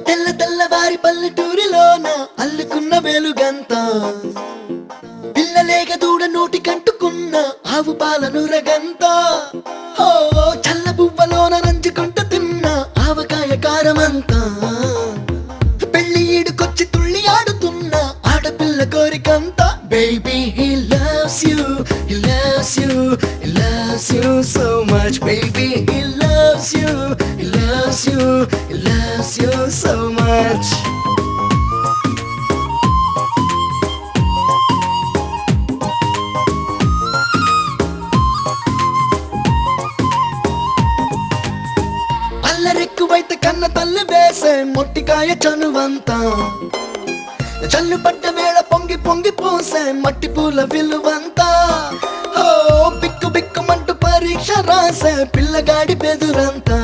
తెల్ల తెల్లవారి పల్లెటూరిలోన అల్లుకున్న వెలుగంత పిల్లలేగ దూడ నోటి కంటుకున్న ఆవు పాలను రగంత చల్ల బువ్వలోన నంచుకుంటూ తిన్న ఆవకాయ కారమంతా పెళ్లి ఈడుకొచ్చి తుళ్ళి ఆడుతున్న ఆడపిల్ల కోరికంత baby he loves you he loves you he loves you so much baby he loves you he loves you he loves you so much అల్లరెక్కువైతే కన్న తల్లి వేసే మొట్టికాయ చనువంతా చల్లు పడ్డ వేళ పొంగి పొంగి పోసే మట్టి పూల విలువంతా బిక్కు బిక్కుమంటూ పరీక్ష రాసే పిల్లగాడి బెదురంతా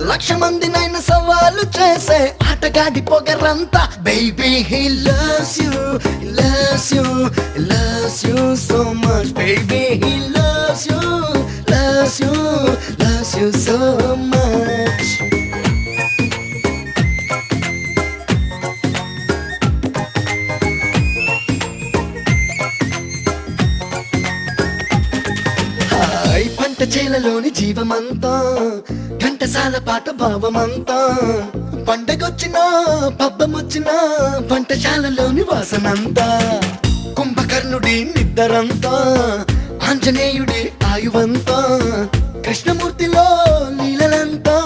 లక్ష మందినైనా సవాలు చేసే ఆటగాడి పొగరంతా baby he loves you he loves you he loves you so much baby he loves you loves you loves you so much పంట చేలలోని జీవమంతా ఘంటసాల పాట భావమంతా పండగొచ్చినా పబ్బమొచ్చినా పంటశాలలోని వాసనంతా కుంభకర్ణుడి నిద్దరంతా ఆంజనేయుడి ఆయువంతా కృష్ణమూర్తిలో లీలలంతా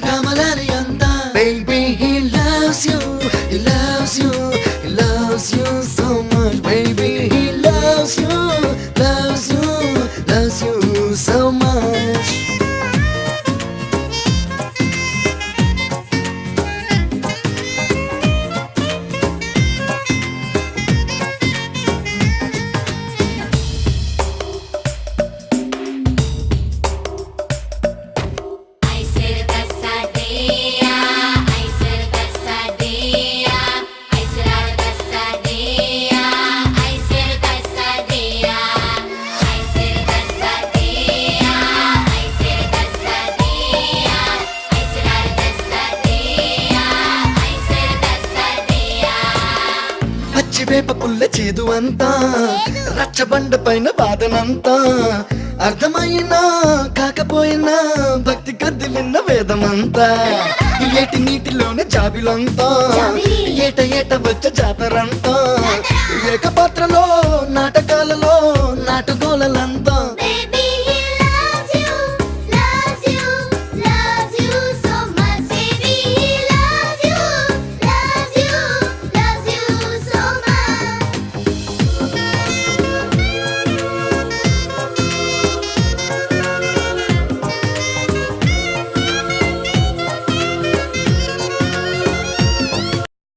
రామలారి అంతా baby he loves you he loves you he loves you so much baby he loves you loves you loves you so much వేప పుల్ల చేదు అంతా రచ్చబండ పైన వాదనంతా అర్థమైనా కాకపోయినా భక్తి కద్ది విన్న వేదమంతా ఏటి నీటిలోనే జాబిలంతా ఏట ఏట వచ్చే జాతరంతా ఏకపాత్రలో నాటకాలలో నాటుగోలంతా